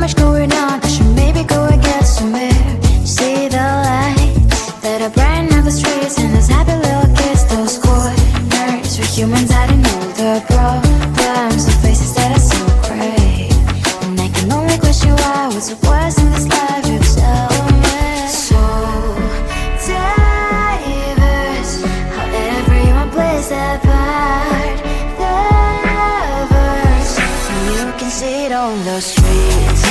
much going on, I should maybe go and get some air. See the lights that are brighten up the streets, and those happy little kids, those corners where humans hiding all the problems, the faces that are so gray. And I can only question why, what's the worst in this life, you tell me. So diverse, how everyone plays their part, their verse, and you can see it on the streets.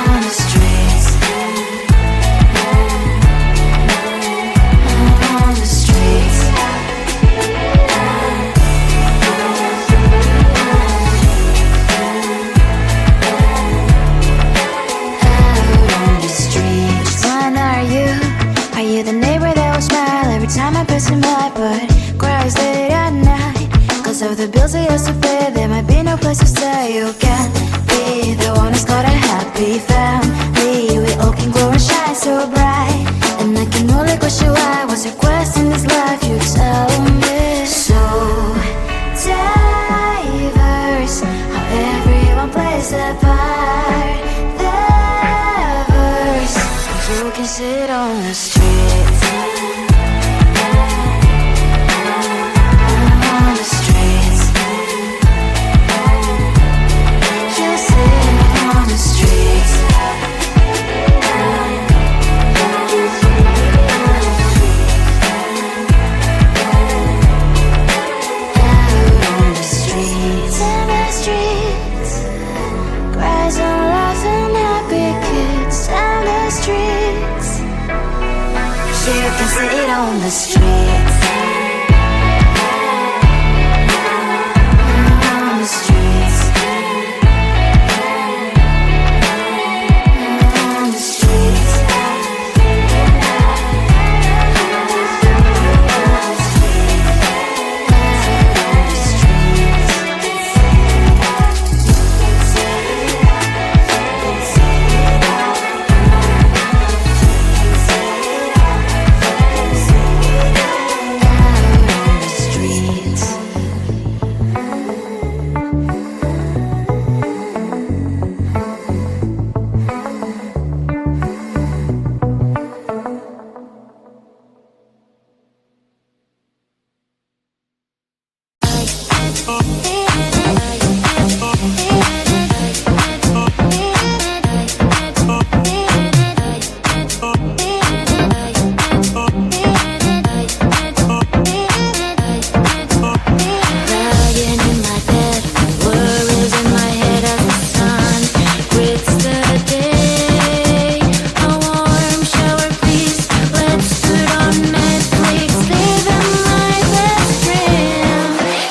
On the streets. On the streets. Out on the streets. When are you? Are you the neighbor that will smile every time I pass him by, but cries late at night? Cause of the bills I used to pay, there might be no place to stay. You can't be the one who's got a happy family. We all can glow and shine so bright, and I can only question why, what's your quest in this life, you tell me. So diverse, how everyone plays their part, their verse, you can sit on the streets. On the streets. You sit on the streets. Out on the streets. In the streets. Cries and laughing happy kids. Down the streets. You can sit on the streets. On the streets. On the streets.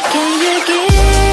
Can you give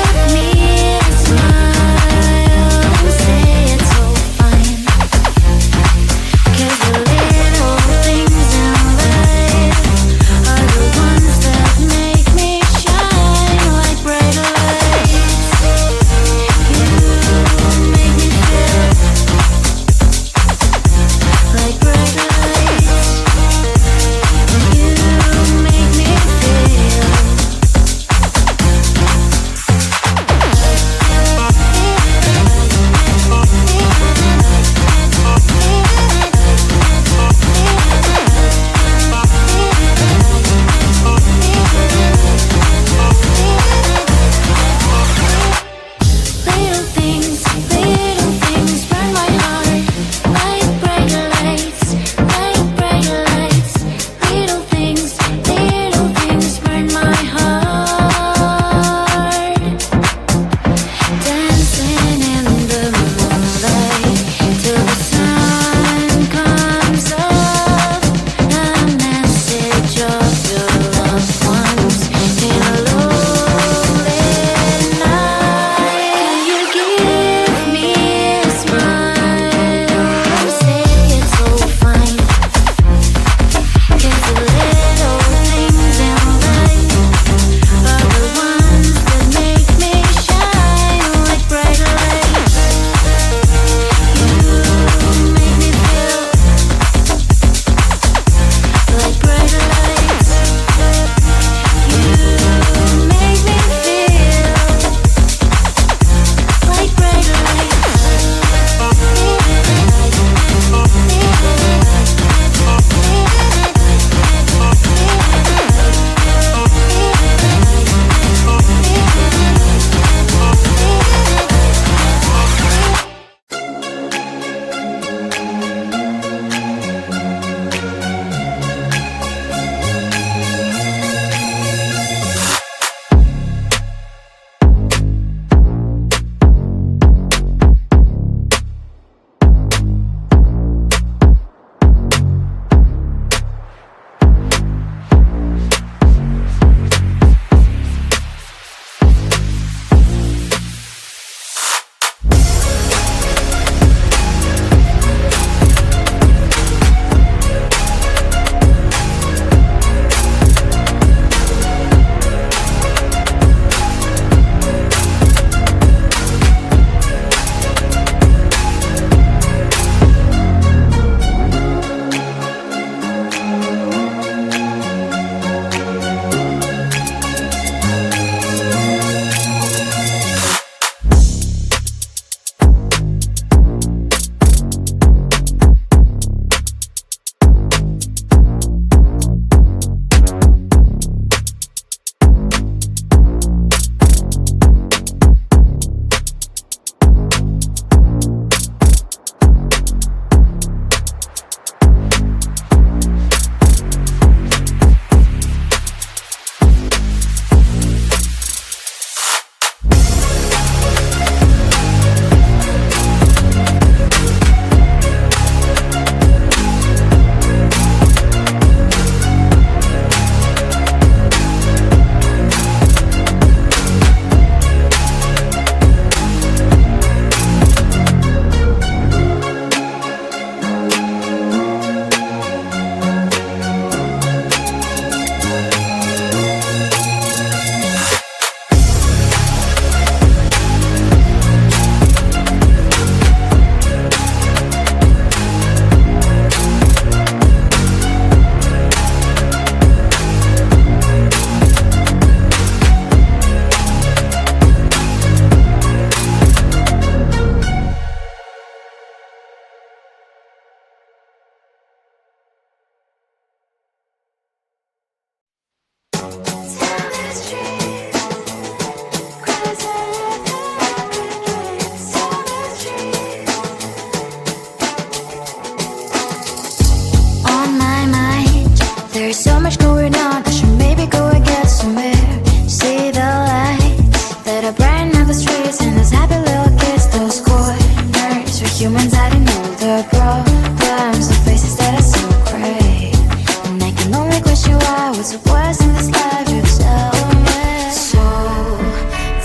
is so much going on, I should maybe go and get some air. See the lights that are brighten up the streets, and those happy little kids, those corners where humans hiding all their problems, the faces that are so great. And I can only question why, what's the worst in this life, you tell me. So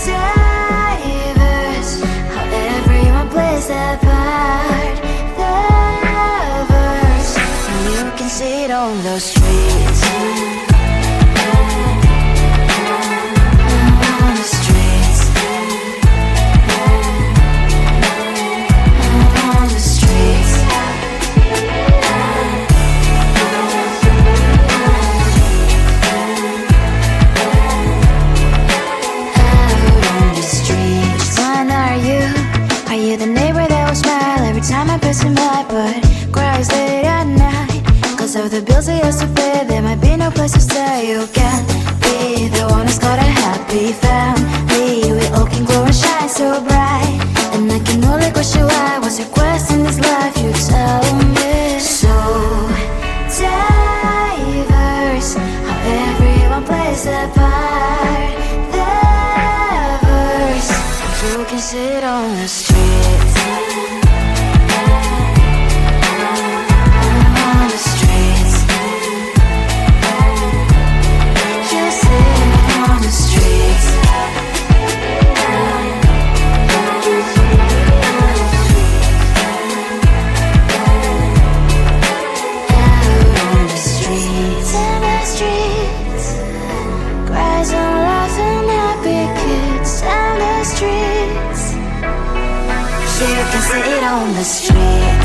diverse, how everyone plays their part. The verse, and you can see it on the streets. On the streets. On the streets. Are you the neighbor that will smile every time I pass him by, but cries late at night? Cause of the bills he has to pay, there might be no place to stay. You can't be the one who's got a happy family. We all can glow and shine so bright, and I can only question why, what's your quest in this life, you tell me. So diverse, how everyone plays their part. You can sit on the streets. On the streets. You sit on the streets. Out on the streets. In the streets. Cries and laughing happy kids. Down the streets. You can see it on the street.